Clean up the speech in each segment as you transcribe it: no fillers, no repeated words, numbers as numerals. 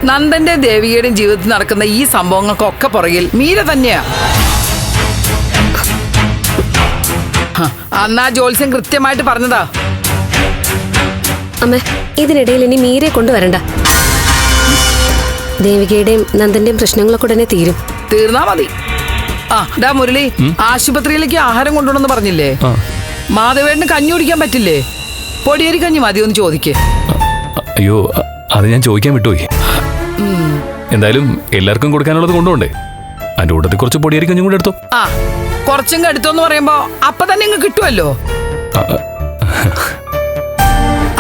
നന്ദന്റെ ദേവികയുടെയും ജീവിതത്തിൽ നടക്കുന്ന ഈ സംഭവങ്ങൾക്കൊക്കെ പുറകിൽ മീര തന്നെയാ. അന്നാ ജോത്സ്യം കൃത്യമായിട്ട് പറഞ്ഞതാ. അമ്മ, ഇതിനിടയിൽ ഇനി മീരെ കൊണ്ടുവരണ്ട. ദേവികയുടെയും നന്ദന്റെയും പ്രശ്നങ്ങളൊക്കെ ഉടനെ തീർന്നാ മതി. ഡാ മുരളി, ആശുപത്രിയിലേക്ക് ആഹാരം കൊണ്ടുവന്നെന്ന് പറഞ്ഞില്ലേ? മാധവേട്ടന് കഞ്ഞി കുടിക്കാൻ പറ്റില്ലേ? പൊടിയരി കഞ്ഞി മതിയൊന്ന് ചോദിക്കേ. അയ്യോ, അത് ഞാൻ ചോദിക്കാൻ വിട്ടുപോയി. എന്തായാലും എല്ലാവർക്കും കൊടുക്കാനുള്ളത് കൊണ്ടുപോണ്ടേ. അതിന്റെ കൂട്ടത്തിൽ കുറച്ച് പൊടിയരി കഞ്ഞും കൂടെ എടുത്തോ. കുറച്ചും എടുത്തോന്ന് പറയുമ്പോ അപ്പൊ തന്നെ ഇങ്ങ് കിട്ടുമല്ലോ.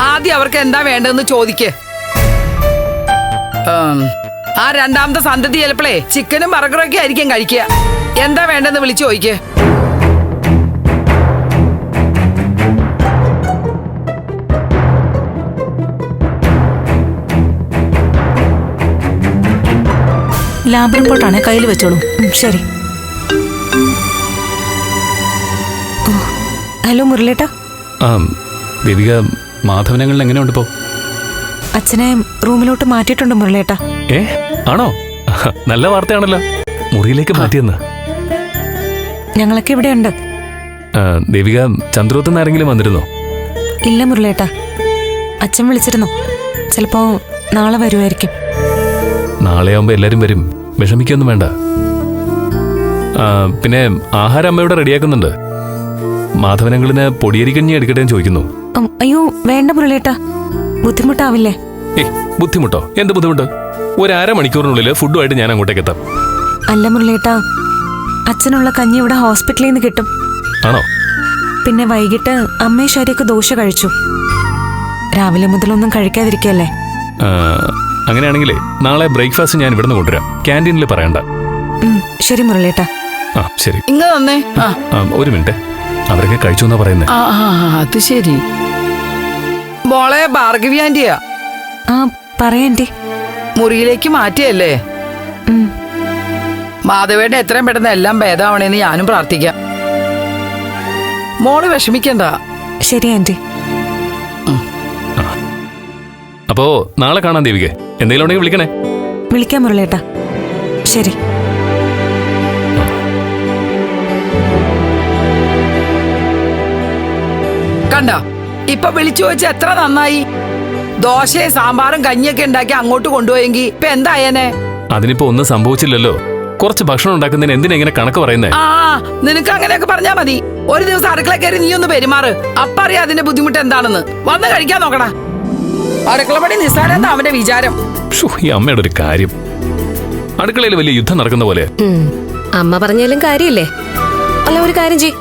ആദ്യം അവർക്ക് എന്താ വേണ്ടതെന്ന് ചോദിക്കേ. ആ രണ്ടാമത്തെ സന്തതി ചിലപ്പോഴേ ചിക്കനും ബർഗറൊക്കെ ആയിരിക്കും കഴിക്കുക. എന്താ വേണ്ടെന്ന് വിളിച്ചു ചോദിക്കേ. ലാബ് റിപ്പോർട്ടാണ്, കയ്യിൽ വെച്ചോളൂ. ശരി. ഹലോ മുരളേട്ടാ. ദേവിക, മാധവനങ്ങളിൽ എങ്ങനെയുണ്ട് ഇപ്പോ? അച്ഛനെ റൂമിലോട്ട് മാറ്റിയിട്ടുണ്ട് മുരളേട്ടാ. ആണോ? നല്ല വാർത്തയാണല്ലോ. മുറിയിലേക്ക് മാറ്റിയെന്ന്. ഞങ്ങളൊക്കെ ഇവിടെ ഉണ്ട്. ദേവിക, ചന്ദ്രോത്തുനിന്ന് ആരെങ്കിലും വന്നിരുന്നോ? ഇല്ല മുരളേട്ടാ, അച്ഛൻ വിളിച്ചിരുന്നു. ചിലപ്പോ നാളെ വരുമായിരിക്കും. നാളെ ആവുമ്പോ എല്ലാരും വരും, വിഷമിക്കൊന്നും വേണ്ട. പിന്നെ ആഹാരം അമ്മയോടെ റെഡിയാക്കുന്നുണ്ട്. മാധവനങ്ങളിന് പൊടിയരി കഞ്ഞി എടുക്കട്ടെ ചോദിക്കുന്നു. അയ്യോ വേണ്ട മുരളേട്ടാ, ബുദ്ധിമുട്ടാവില്ലേ? ബുദ്ധിമുട്ടോ? എന്ത് ബുദ്ധിമുട്ട്? ഒരു അരമണിക്കൂറിനുള്ളിൽ ഫുഡുമായിട്ട് ഞാൻ അങ്ങോട്ടേക്ക് എത്താം. അല്ല മുരളേട്ടാ, അച്ഛനുള്ള കഞ്ഞി ഇവിടെ ഹോസ്പിറ്റലിൽ നിന്ന് കിട്ടും. ആണോ? പിന്നെ വൈകിട്ട് അമ്മയും ശരിയൊക്കെ ദോശ കഴിച്ചു. രാവിലെ മുതലൊന്നും കഴിക്കാതിരിക്കല്ലേ. അങ്ങനെയാണെങ്കിലേ നാളെ ബ്രേക്ക്ഫാസ്റ്റ് ഞാൻ ഇവിടുന്ന് കൊണ്ടുവരാം. ക്യാൻറ്റീനിൽ പറയണ്ട. ശരി മുരളേട്ടാ. ശരി. ഒരു മിനിറ്റ്, അവരൊക്കെ കഴിച്ചു എന്നാ പറയുന്നത്. അത് ശരി. മോളെ ഭാർഗവി ആന്റിയാ. പറയണ്ടി. മുറിയിലേക്ക് മാറ്റിയല്ലേ? മാധവേട്ടൻ എത്രയും പെട്ടെന്ന് എല്ലാം ഭേദമാവണേന്ന് ഞാനും പ്രാർത്ഥിക്കാം. മോള് വിഷമിക്കണ്ട. ശരി ആന്റി. അപ്പോ നാളെ കാണാൻ ദേവികെ. എന്തെങ്കിലും ഉണ്ടെങ്കിൽ വിളിക്കണേ. വിളിക്കാം മുരളേട്ടാ. ശരി. കണ്ട, ഇപ്പൊ വിളിച്ചു ചോദിച്ച എത്ര നന്നായി. ദോശയും സാമ്പാറും കഞ്ഞിയൊക്കെ ഉണ്ടാക്കി അങ്ങോട്ട് കൊണ്ടുപോയെങ്കിൽ ഇപ്പൊ എന്തായനെ? അതിനിപ്പോ ഒന്നും സംഭവിച്ചില്ലല്ലോ. കുറച്ച് ഭക്ഷണം ഉണ്ടാക്കുന്നതിന് എന്തിനാ ഇങ്ങനെ കണക്ക് പറയുന്നേ? നിനക്ക് അങ്ങനെയൊക്കെ പറഞ്ഞാ മതി. ഒരു ദിവസം അടുക്കള കയറി നീ ഒന്ന് പെരുമാറ്. അപ്പറിയാ അതിന്റെ ബുദ്ധിമുട്ട് എന്താണെന്ന്. വന്ന് കഴിക്കാൻ നോക്കടാ. അടുക്കളപ്പടി നിസ്സാരം അവന്റെ വിചാരം. ഈ അമ്മയുടെ ഒരു കാര്യം, അടുക്കളയിൽ വലിയ യുദ്ധം നടക്കുന്ന പോലെ. അമ്മ പറഞ്ഞാലും കാര്യമില്ലേ? അല്ല, ഒരു കാര്യം ചെയ്,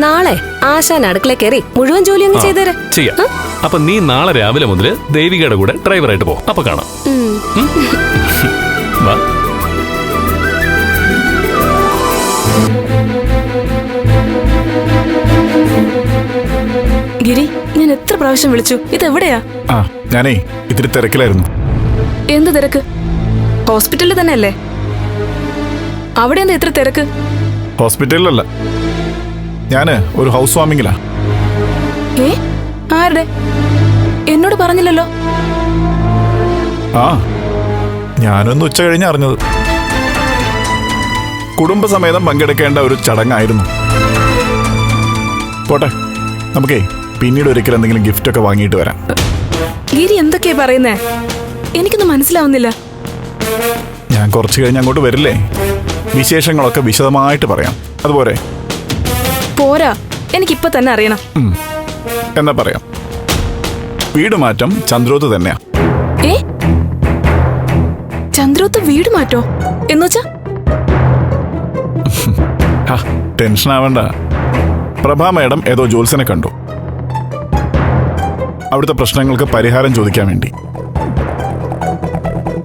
നാളെ ആശാൻ അടുക്കള കയറി മുഴുവൻ ജോലി അങ്ങ് ചെയ്തേരെ. ചെയ്യാം. അപ്പൊ നീ നാളെ രാവിലെ മുതൽ ദേവികയുടെ കൂടെ ഡ്രൈവറായിട്ട് പോ. അപ്പൊ കാണാം. വാ. ഗിരി, ഞാൻ എത്ര പ്രാവശ്യം വിളിച്ചു. ഇതെവിടെയാ? ഞാനേ ഇത്തിരി തിരക്കിലായിരുന്നു. എന്ത് തിരക്ക്? ഹോസ്പിറ്റലിൽ തന്നെ അല്ലേ? അവിടെ എന്താ ഇത്ര തിരക്ക്? ഹോസ്പിറ്റലിലല്ല, ഞാന് ഒരു ഹൗസ് വാമിങ്ങിലാ. ആരുടെ? എന്നോട് പറഞ്ഞില്ലല്ലോ. ഞാനൊന്ന് ഉച്ച കഴിഞ്ഞ് അറിഞ്ഞത്. കുടുംബസമേതം പങ്കെടുക്കേണ്ട ഒരു ചടങ്ങായിരുന്നു. പോട്ടെ, നമുക്കേ പിന്നീട് ഒരിക്കൽ എന്തെങ്കിലും ഗിഫ്റ്റ് ഒക്കെ വാങ്ങിയിട്ട് വരാം. ഗിരി എന്തൊക്കെയാ പറയുന്നേ? എനിക്കൊന്നും മനസ്സിലാവുന്നില്ല. ഞാൻ കുറച്ച് കഴിഞ്ഞ് അങ്ങോട്ട് വരില്ലേ? വിശേഷങ്ങളൊക്കെ വിശദമായിട്ട് പറയാം. അതുപോലെ പോരാ, എനിക്കിപ്പോ തന്നെ അറിയണം. എന്നാ പറയാം. വീട് മാറ്റം ചന്ദ്രോത്ത് തന്നെയാ. ചന്ദ്രോത്ത് വീട് മാറ്റോ എന്നുവെച്ചാ? ടെൻഷൻ ആവണ്ട. പ്രഭാ മേഡം ഏതോ ജോത്സ്യനെ കണ്ടു. അവിടുത്തെ പ്രശ്നങ്ങൾക്ക് പരിഹാരം ചോദിക്കാൻ വേണ്ടി.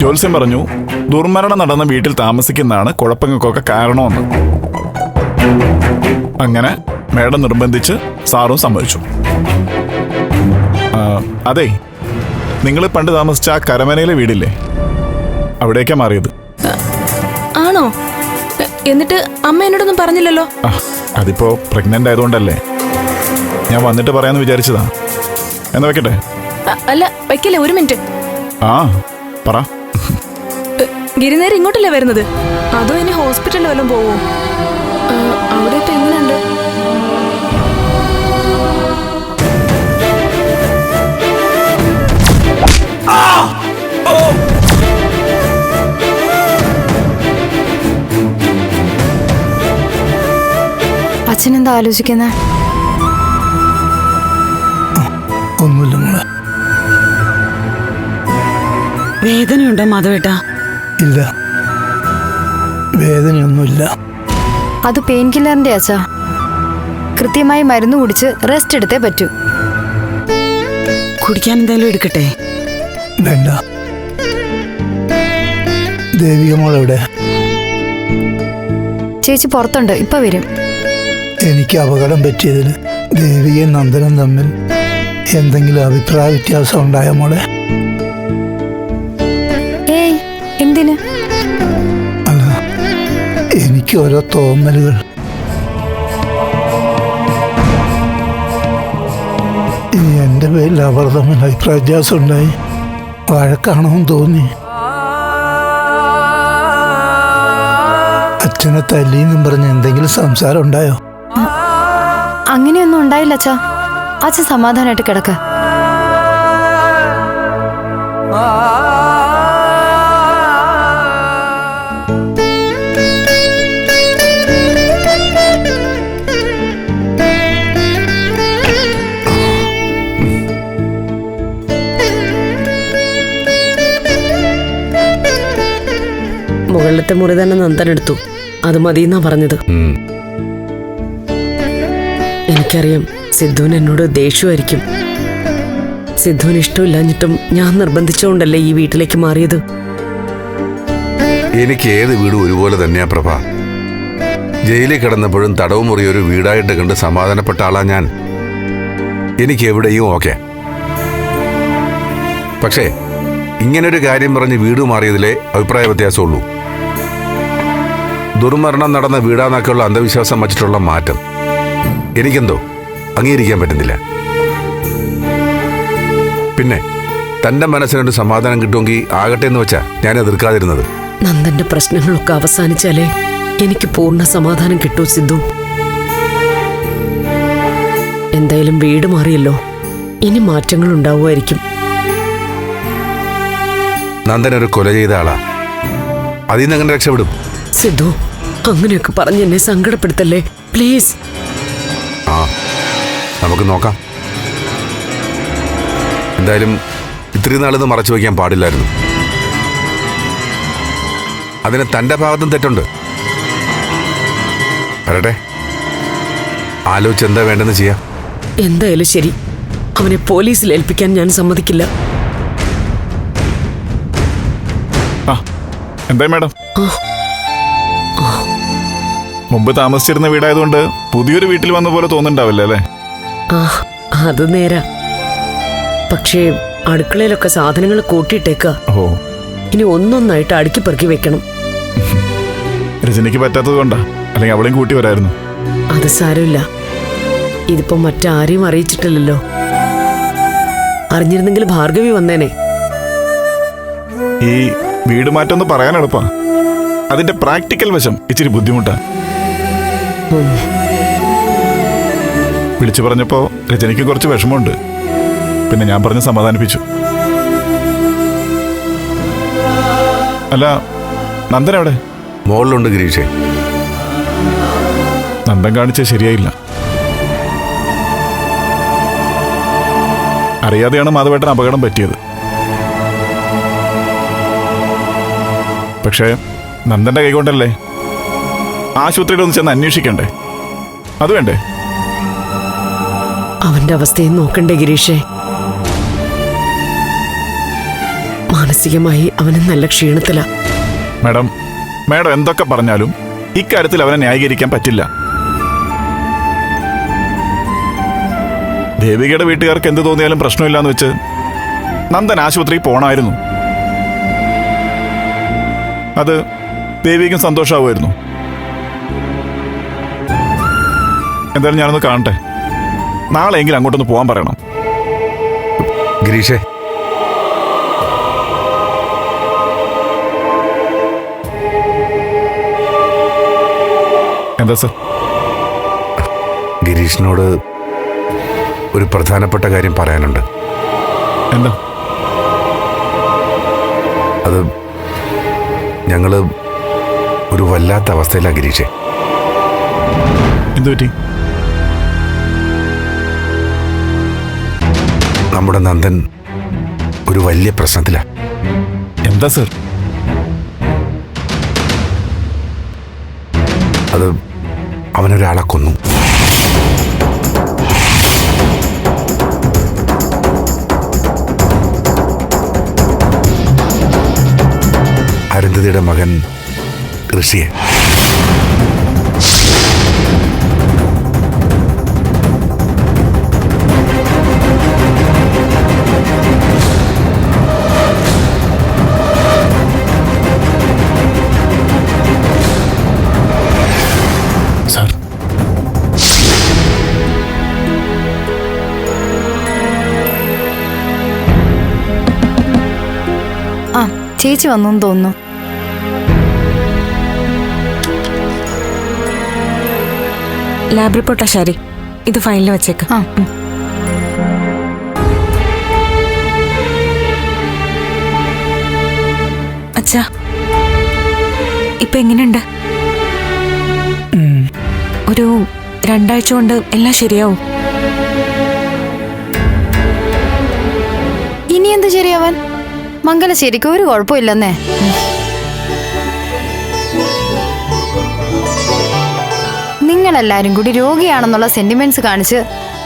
ജോത്സ്യം പറഞ്ഞു ദുർമരണം നടന്ന വീട്ടിൽ താമസിക്കുന്നതാണ് കുഴപ്പങ്ങൾക്കൊക്കെ കാരണമെന്ന്. അങ്ങനെ മേഡം നിർബന്ധിച്ച് സാറും സമ്മതിച്ചു. അതെ, നിങ്ങൾ പണ്ട് താമസിച്ച ആ കരമനയിലെ വീടില്ലേ, അവിടേക്കാ മാറിയത്. ആണോ? എന്നിട്ട് അമ്മ എന്നോടൊന്നും പറഞ്ഞില്ലല്ലോ. അതിപ്പോ പ്രഗ്നന്റ് ആയതുകൊണ്ടല്ലേ. ഞാൻ വന്നിട്ട് പറയാന്ന് വിചാരിച്ചതാ. എന്നാ വെക്കട്ടെ? അല്ല, വെക്കല്ലേ, ഒരു മിനിറ്റ്. പറ. ഗിരിനേരം ഇങ്ങോട്ടല്ലേ വരുന്നത്? അതോ ഇനി ഹോസ്പിറ്റലിൽ വല്ലതും പോവോ? അവിടെ ഇപ്പൊ എങ്ങനെയുണ്ട്? അച്ഛനെന്താ ആലോചിക്കുന്നത്? ഒന്നുമില്ല മോളെ. വേദനയുണ്ടോ മാധവേട്ടാ? ഇല്ല, വേദനയൊന്നുമില്ല. അത് പെയിൻ കില്ലറിന്റെ അച്ഛാ. കൃത്യമായി മരുന്ന് കുടിച്ച് റെസ്റ്റ് എടുത്തേ പറ്റൂ. കുടിക്കാൻ എന്തെങ്കിലും എടുക്കട്ടെ? വേണ്ട. ദേവിക മോളെവിടെ? ചേച്ചി പുറത്തുണ്ട്, ഇപ്പൊ വരും. എനിക്ക് അപകടം പറ്റിയതിൽ ദേവികയും നന്ദനും തമ്മിൽ എന്തെങ്കിലും അഭിപ്രായ വ്യത്യാസം ഉണ്ടായ മോളെ? ഏയ്, എന്തിന്? അല്ല, എനിക്ക് ഓരോ തോന്നലുകൾ. ഇനി എൻ്റെ പേരിൽ അവർ തമ്മിൽ അഭിപ്രായ വ്യത്യാസം ഉണ്ടായി വഴക്കാണെന്ന് തോന്നി. അച്ഛനെ തല്ലിയെന്നും പറഞ്ഞ് എന്തെങ്കിലും സംസാരം ഉണ്ടായോ? അങ്ങനെയൊന്നും ഉണ്ടായില്ല അച്ഛാ. അച്ഛൻ സമാധാനമായിട്ട് കിടക്ക. മുകളിലത്തെ മുറി തന്നെ നന്ദൻ എടുത്തു. അത് മതിയെന്നാ പറഞ്ഞത്. എനിക്കറിയാം സിദ്ധുവിന് എന്നോട് ദേഷ്യമായിരിക്കും. സിദ്ധുവിന് ഇഷ്ടമില്ലാഞ്ഞിട്ടും ഞാൻ നിർബന്ധിച്ചുകൊണ്ടല്ലേ ഈ വീട്ടിലേക്ക് മാറിയത്. എനിക്ക് ഏത് വീടും ഒരുപോലെ തന്നെയാ പ്രഭ. ജയിലിൽ കിടന്നപ്പോഴും തടവ് മുറി ഒരു വീടായിട്ട് കണ്ട് സമാധാനപ്പെട്ട ആളാ ഞാൻ. എനിക്ക് എവിടെയും ഓക്കെ. പക്ഷേ ഇങ്ങനൊരു കാര്യം പറഞ്ഞ് വീട് മാറിയതിലെ അഭിപ്രായ വ്യത്യാസമുള്ളൂ. ദുർമരണം നടന്ന വീടാന്നൊക്കെയുള്ള അന്ധവിശ്വാസം വച്ചിട്ടുള്ള മാറ്റം എനിക്കെന്തോ അംഗീകരിക്കാൻ പറ്റുന്നില്ല. പിന്നെ തന്റെ മനസ്സിനൊരു സമാധാനം കിട്ടുമെങ്കിൽ ആകട്ടെ എന്ന് വെച്ചാ ഞാൻ എതിർക്കാതിരുന്നത്. നന്ദന്റെ പ്രശ്നങ്ങളൊക്കെ അവസാനിച്ചാലേ എനിക്ക് പൂർണ്ണ സമാധാനം കിട്ടൂ സിദ്ധു. എന്തായാലും വീട് മാറിയല്ലോ, ഇനി മാറ്റങ്ങൾ ഉണ്ടാവുമായിരിക്കും. നന്ദൻ ഒരു കൊല ചെയ്ത ആളാ. അതിൽ നിന്ന് അങ്ങനെ രക്ഷപ്പെടും. സിദ്ധു, അങ്ങനെയൊക്കെ പറഞ്ഞ് എന്നെ സങ്കടപ്പെടുത്തല്ലേ പ്ലീസ്. ആ, നമുക്ക് നോക്കാം. എന്തായാലും ഇത്രയും നാളിത് മറച്ചു വയ്ക്കാൻ പാടില്ലായിരുന്നു. അതിന് തന്റെ ഭാഗത്തും തെറ്റുണ്ട്. വരട്ടെ, ആലോചിച്ച് എന്താ വേണ്ടെന്ന് ചെയ്യാം. എന്തായാലും ശരി, അവനെ പോലീസിൽ ഏൽപ്പിക്കാൻ ഞാൻ സമ്മതിക്കില്ല. എന്താ മാഡം? മുമ്പ് താമസിച്ചിരുന്ന വീടായതുകൊണ്ട് പുതിയൊരു വീട്ടിൽ വന്ന പോലെ തോന്നുന്നുണ്ടാവില്ല അല്ലേ? ആ, അത് നേരാ. പക്ഷേ അടുക്കളയിലൊക്കെ സാധനങ്ങൾ കൂട്ടിയിട്ടേക്ക. ഓ, ഇനി ഒന്നൊന്നായിട്ട് അടുക്കി പെറുക്കി വെക്കണം. രജനിക്ക് പറ്റാത്തത് കൊണ്ടാ, അല്ലെങ്കിൽ അവളെയും കൂട്ടി വരായിരുന്നു. അത് സാരമില്ല, ഇതിപ്പോ മറ്റാരെയും അറിയിച്ചിട്ടില്ലല്ലോ. അറിഞ്ഞിരുന്നെങ്കിൽ ഭാർഗവി വന്നേനെ. ഈ വീട് മാറ്റം എന്ന് പറയാൻ എളുപ്പാ, അതിന്റെ പ്രാക്ടിക്കൽ വശം ഇച്ചിരി ബുദ്ധിമുട്ടാ. വിളിച്ചു പറഞ്ഞപ്പോ രജനിക്ക് കുറച്ച് വിഷമമുണ്ട്. പിന്നെ ഞാൻ പറഞ്ഞ് സമാധാനിപ്പിച്ചു. അല്ല, നന്ദൻ എവിടെ? മോളിലുണ്ട് ഗിരീഷേ. നന്ദൻ കാണിച്ചത് ശരിയായില്ല. അറിയാതെയാണ് മാധവേട്ടൻ അപകടം പറ്റിയത്. പക്ഷേ നന്ദന്റെ കൈകൊണ്ടല്ലേ? ആശുപത്രിയിൽ ഒന്ന് ചെന്ന് അന്വേഷിക്കണ്ടേ? അത് വേണ്ടേ? അവന്റെ അവസ്ഥയും നോക്കണ്ടേ ഗിരീഷേ? മാനസികമായി അവന് നല്ല ക്ഷീണത്തില. മാഡം എന്തൊക്കെ പറഞ്ഞാലും ഇക്കാര്യത്തിൽ അവനെ ന്യായീകരിക്കാൻ പറ്റില്ല. ദേവികയുടെ വീട്ടുകാർക്ക് എന്ത് തോന്നിയാലും പ്രശ്നമില്ലാന്ന് വെച്ച് നന്ദൻ ആശുപത്രിയിൽ പോണായിരുന്നു. അത് ദേവിക്കും സന്തോഷമാവുമായിരുന്നു. എന്തായാലും ഞാനൊന്ന് കാണട്ടെ. നാളെ എങ്കിലും അങ്ങോട്ടൊന്ന് പോകാൻ പറയണം. ഗിരീഷേ, എന്താ സർ? ഗിരീഷിനോട് ഒരു പ്രധാനപ്പെട്ട കാര്യം പറയാനുണ്ട്. എന്താ? അത് ഞങ്ങള് ഒരു വല്ലാത്ത അവസ്ഥയിലാണ് ഗിരീഷേ. എന്തു പറ്റി? നമ്മുടെ നന്ദൻ ഒരു വലിയ പ്രശ്നത്തിലാണ്. എന്താ സർ? അത് അവനൊരാളെ കൊന്നു. അരുന്ധതിയുടെ മകൻ ഋഷിയെ. സാർ, ആ ചേച്ചി വന്നു തോന്നുന്നു. ലാബ് റിപ്പോർട്ടാ ശരി, ഇത് ഫയലിൽ വെച്ചേക്ക്. ആ അച്ഛാ, ഇപ്പൊ എങ്ങനെയുണ്ട്? ഒരു 2 ആഴ്ച കൊണ്ട് എല്ലാം ശരിയാവും. ഇനി എന്ത് ശരിയാവാൻ? മംഗലശ്ശേരിക്ക് ഒരു കുഴപ്പമില്ലെന്നേ. നിങ്ങളെല്ലാരും കൂടി രോഗിയാണെന്നുള്ള സെന്റിമെന്റ്സ് കാണിച്ച്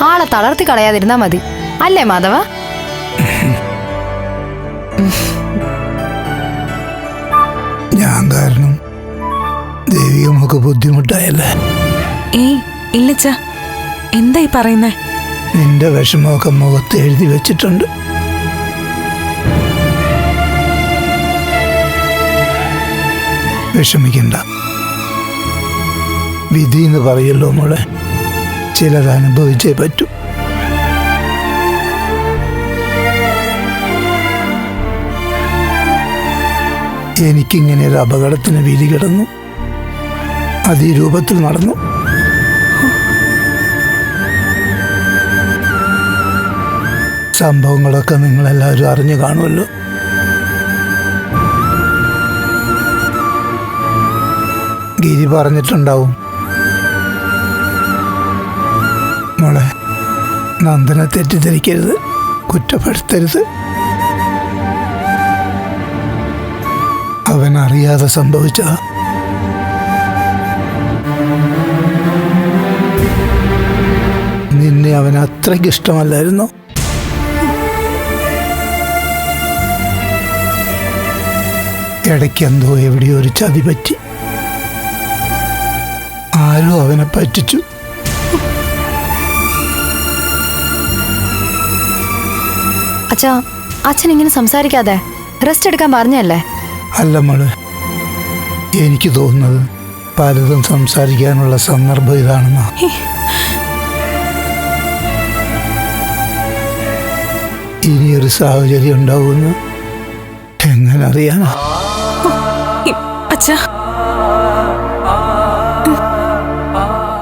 ആളെ തളർത്തി കളയാതിരുന്നാ മതി, അല്ലേ മാധവ? ഞാൻ കാരണം ദേവികമൊക്കെ ബുദ്ധിമുട്ടായല്ലേ? ഏയ് ഇല്ലച്ചാ, എന്താ ഈ പറയുന്നേ? നിന്റെ വിഷമമൊക്കെ മുഖത്ത് എഴുതി വെച്ചിട്ടുണ്ട്. വിഷമിക്കണ്ട. വിധി എന്ന് പറയല്ലോ മോളെ, ചിലത് അനുഭവിച്ചേ പറ്റൂ. എനിക്കിങ്ങനെ ഒരു അപകടത്തിന് വിധി കിടന്നു. അത് ഈ രൂപത്തിൽ നടന്നു. സംഭവങ്ങളൊക്കെ നിങ്ങളെല്ലാവരും അറിഞ്ഞു കാണുമല്ലോ. ഗിരി പറഞ്ഞിട്ടുണ്ടാവും. മോളെ, നന്ദനെ തെറ്റിദ്ധരിക്കരുത്, കുറ്റപ്പെടുത്തരുത്. അവൻ അറിയാതെ സംഭവിച്ച നിന്നെ അവൻ അത്രയ്ക്ക് ഇഷ്ടമല്ലായിരുന്നു. ഇടയ്ക്കെന്തോ എവിടെയോ ഒരു ചതി പറ്റി. ആരോ അവനെ പറ്റിച്ചു. അച്ഛാ, അച്ഛൻ ഇങ്ങനെ സംസാരിക്കാതെ റെസ്റ്റ് എടുക്കാൻ പറഞ്ഞല്ലേ? അല്ല മോള്, എനിക്ക് തോന്നുന്നത് പലതും സംസാരിക്കാനുള്ള സന്ദർഭം ഇതാണെന്നാ. ഇനിയൊരു സാഹചര്യം ഉണ്ടാവുമെന്ന് എങ്ങനെ അറിയാനാ? അച്ഛാ,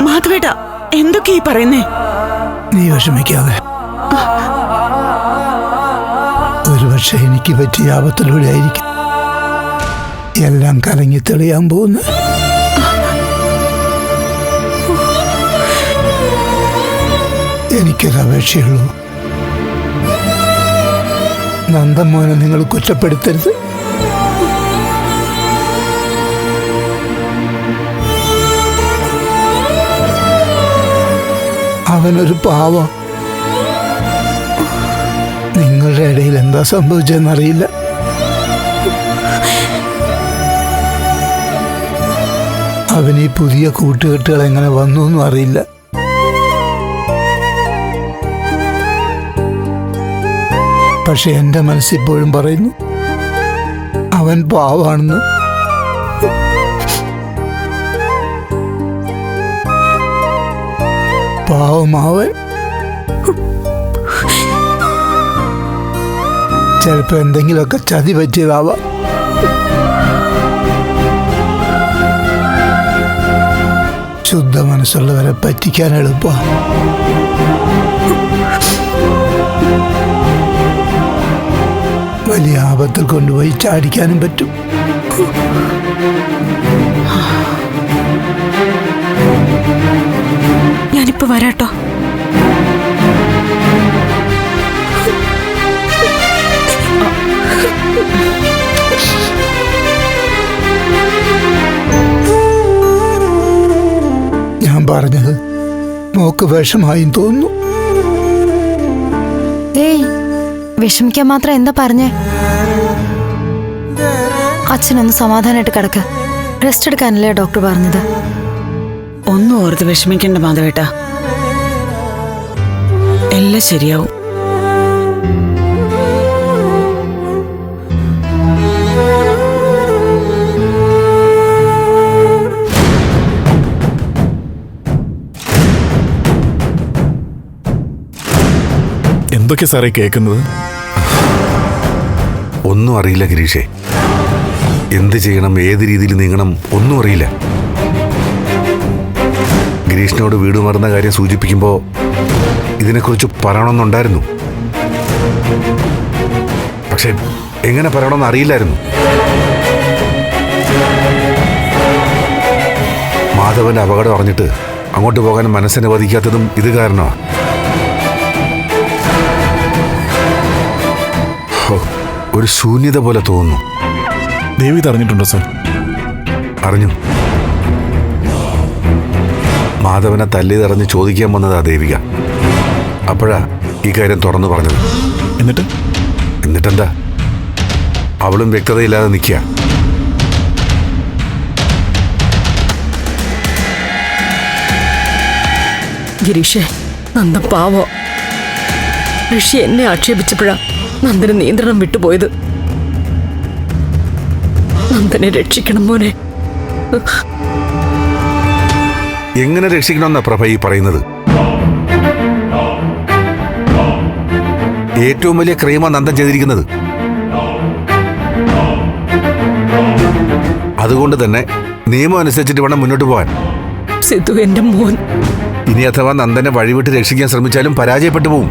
മാധവേട്ടാ, എന്തൊക്കെയാ പറയുന്നേ? നീ വിഷമിക്കാതെ. ഒരുപക്ഷെ എനിക്ക് പറ്റിയ ആപത്തിലൂടെ ആയിരിക്കും എല്ലാം കലങ്ങി തെളിയാൻ പോകുന്നു. എനിക്കൊരപേക്ഷയുള്ളൂ, നന്ദമോനെ നിങ്ങൾ കുറ്റപ്പെടുത്തരുത്. അവനൊരു പാവം. നിങ്ങളുടെ ഇടയിൽ എന്താ സംഭവിച്ചെന്നറിയില്ല. അവന് ഈ പുതിയ കൂട്ടുകെട്ടുകൾ എങ്ങനെ വന്നു എന്നും അറിയില്ല. പക്ഷെ എൻ്റെ മനസ്സിപ്പോഴും പറയുന്നു അവൻ പാവാണെന്ന്. പാവമാവൻ. ചിലപ്പോ എന്തെങ്കിലുമൊക്കെ ചതി പറ്റിയതാവാം. ശുദ്ധ മനസ്സുള്ളവരെ പറ്റിക്കാൻ എളുപ്പമാണ്. വലിയ ആപത്തിൽ കൊണ്ടുപോയി ചാടിക്കാനും പറ്റും. ഞാനിപ്പോ വരാട്ടോ. ഞാൻ പറഞ്ഞത് മോക്ക് വിഷമായും തോന്നുന്നു. ഏയ്, വിഷമിക്കാൻ മാത്രം എന്താ പറഞ്ഞേ? അച്ഛനൊന്ന് സമാധാനമായിട്ട് കിടക്ക്. റെസ്റ്റ് എടുക്കാനല്ലേ ഡോക്ടർ പറഞ്ഞത്? ഒന്നും ഓർത്ത് വിഷമിക്കേണ്ട മാധവേട്ട, എല്ലാം ശരിയാവും. എന്തൊക്കെ സാറേ കേൾക്കുന്നത്? ഒന്നും അറിയില്ല ഗിരീഷേ. എന്ത് ചെയ്യണം, ഏത് രീതിയിൽ നീങ്ങണം ഒന്നും അറിയില്ല. ഗിരീഷിനോട് വീട് മാറുന്ന കാര്യം സൂചിപ്പിക്കുമ്പോൾ ഇതിനെക്കുറിച്ച് പറയണമെന്നുണ്ടായിരുന്നു. പക്ഷെ എങ്ങനെ പറയണമെന്ന് അറിയില്ലായിരുന്നു. മാധവന്റെ അപകടം അറിഞ്ഞിട്ട് അങ്ങോട്ട് പോകാൻ മനസ്സനുവദിക്കാത്തതും ഇത് കാരണമാണ്. ഒരു ശൂന്യത പോലെ തോന്നുന്നു. ദേവി അറിഞ്ഞിട്ടുണ്ടോ സാർ? അറിഞ്ഞു. മാധവനെ തല്ലിതറിഞ്ഞ് ചോദിക്കാൻ വന്നതാ ദേവിക. അപ്പോഴാ ഈ കാര്യം തുറന്നു പറഞ്ഞത്. എന്നിട്ടെന്താ, അവളും വ്യക്തതയില്ലാതെ നിൽക്കുക. ഗിരീഷേ, നന്ദൻ പാവോ. ഋഷി എന്നെ ആക്ഷേപിച്ചപ്പോഴാ നന്ദന് നിയന്ത്രണം വിട്ടുപോയത്. നന്ദനെ രക്ഷിക്കണം മോനെ. എങ്ങനെ രക്ഷിക്കണമെന്നാ പ്രഭ ഈ പറയുന്നത്? ഏറ്റവും വലിയ ക്രൈമാ നന്ദൻ ചെയ്തിരിക്കുന്നത്. അതുകൊണ്ട് തന്നെ നിയമം അനുസരിച്ചിട്ട് വേണം മുന്നോട്ട് പോകാൻ. സിദ്ധു എന്റെ മോൻ. ഇനി അഥവാ നന്ദനെ വഴിവിട്ട് രക്ഷിക്കാൻ ശ്രമിച്ചാലും പരാജയപ്പെട്ടു പോവും.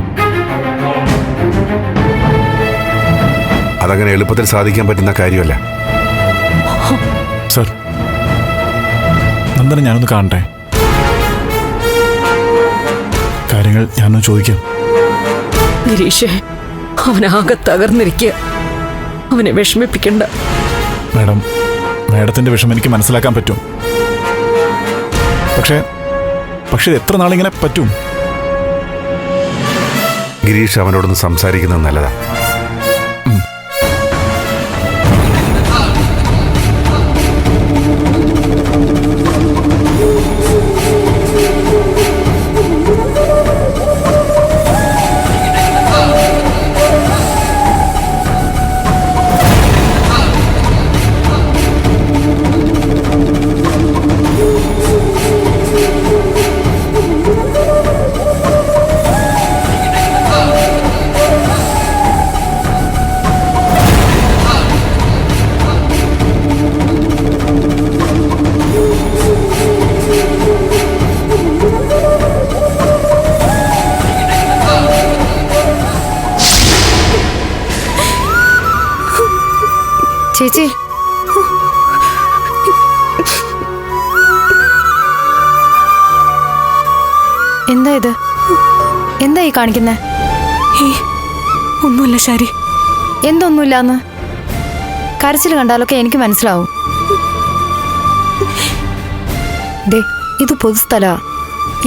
അതങ്ങനെ എളുപ്പത്തിൽ സാധിക്കാൻ പറ്റുന്ന കാര്യമല്ല. സാർ, നന്ദനെ ഞാനൊന്ന് കാണട്ടെ. കാര്യങ്ങൾ ഞാനൊന്ന് ചോദിക്കാം. ഗിരീഷേ, അവനാകെ തകർന്നിരിക്കുക. അവനെ വിഷമിപ്പിക്കണ്ട. മാഡത്തിന്റെ വിഷമം എനിക്ക് മനസ്സിലാക്കാൻ പറ്റും. പക്ഷേ എത്ര നാളിങ്ങനെ പറ്റും? ഗിരീഷ് അവനോടൊന്ന് സംസാരിക്കുന്നത് നല്ലതാ. ചേച്ചി, എന്താ ഇത്? എന്താ ഈ കാണിക്കുന്നേ? ഒന്നുമില്ല ശാരി. എന്തൊന്നുമില്ലാന്ന്? കരച്ചിൽ കണ്ടാലൊക്കെ എനിക്ക് മനസ്സിലാവും. ദേ, ഇത് പൊതുസ്ഥലാ.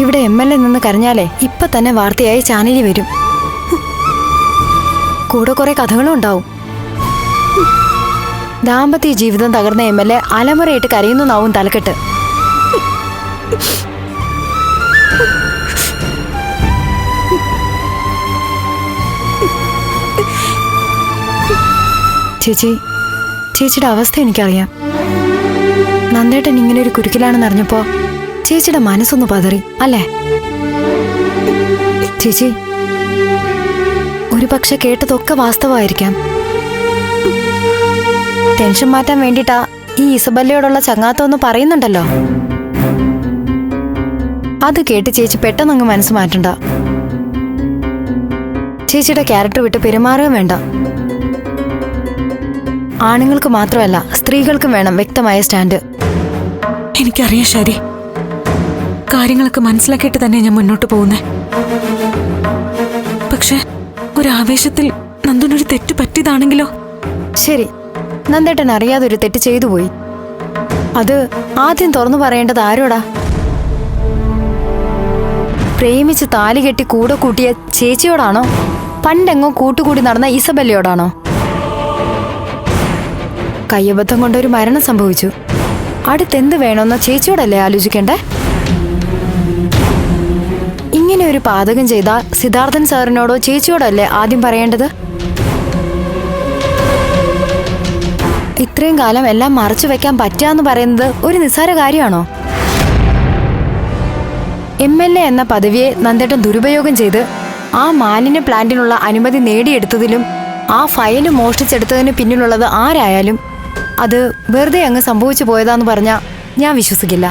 ഇവിടെ MLA നിന്ന് കരഞ്ഞാലേ ഇപ്പൊ തന്നെ വാർത്തയായി ചാനലിൽ വരും. കൂടെ കുറെ കഥകളും ഉണ്ടാവും. ദാമ്പത്യ ജീവിതം തകർന്ന MLA അലമുറയിട്ട് കരയുന്നാവും തലക്കെട്ട്. ചേച്ചിയുടെ അവസ്ഥ എനിക്കറിയാം. നന്ദേട്ടൻ ഇങ്ങനെ ഒരു കുരുക്കിലാണെന്ന് അറിഞ്ഞപ്പോ ചേച്ചിയുടെ മനസ്സൊന്ന് പതറി അല്ലേ? ചേച്ചി, ഒരു പക്ഷെ കേട്ടതൊക്കെ വാസ്തവമായിരിക്കാം. ടെൻഷൻ മാറ്റാൻ വേണ്ടിട്ടാ ഈ ഇസബല്ലയോടുള്ള ചങ്ങാത്തം ഒന്ന് പറയുന്നുണ്ടല്ലോ. അത് കേട്ട് ചേച്ചി പെട്ടെന്നങ്ങ് മനസ്സ് മാറ്റണ്ട. ചേച്ചിയുടെ ക്യാരക്ടർ വിട്ട് പെരുമാറുകയും വേണ്ട. ആണുങ്ങൾക്ക് മാത്രമല്ല സ്ത്രീകൾക്കും വേണം വ്യക്തമായ സ്റ്റാൻഡ്. എനിക്കറിയാം ശരി, കാര്യങ്ങളൊക്കെ മനസ്സിലാക്കിയിട്ട് തന്നെ ഞാൻ മുന്നോട്ട് പോകുന്നേ. പക്ഷെ ഒരാവേശത്തിൽ നന്ദനൊരു തെറ്റ് പറ്റിയതാണെങ്കിലോ? ശരി, നന്ദേട്ടൻ അറിയാതെ ഒരു തെറ്റ് ചെയ്തു പോയി. അത് ആദ്യം തുറന്നു പറയേണ്ടത് ആരോടാ? പ്രേമിച്ച് താലി കെട്ടി കൂടെ കൂട്ടിയ ചേച്ചിയോടാണോ? പണ്ടെങ്ങോ കൂട്ടുകൂടി നടന്ന ഇസബല്ലയോടാണോ? കയ്യബദ്ധം കൊണ്ടൊരു മരണം സംഭവിച്ചു. അടുത്തെന്ത് വേണമെന്ന ചേച്ചിയോടല്ലേ ആലോചിക്കണ്ടേ? ഇങ്ങനെ ഒരു പാതകം ചെയ്താൽ സിദ്ധാർത്ഥൻ സാറിനോടോ ചേച്ചിയോടല്ലേ ആദ്യം പറയേണ്ടത്? ഇത്രയും കാലം എല്ലാം മറച്ചു വെക്കാൻ പറ്റാന്ന് പറയുന്നത് ഒരു നിസ്സാര കാര്യമാണോ? MLA എന്ന പദവിയെ നന്ദേട്ടൻ ദുരുപയോഗം ചെയ്ത് ആ മാലിന്യ പ്ലാന്റിനുള്ള അനുമതി നേടിയെടുത്തതിലും ആ ഫയല് മോഷ്ടിച്ചെടുത്തതിന് പിന്നിലുള്ളത് ആരായാലും അത് വെറുതെ അങ്ങ് സംഭവിച്ചു പോയതാന്ന് പറഞ്ഞാൽ ഞാൻ വിശ്വസിക്കില്ല.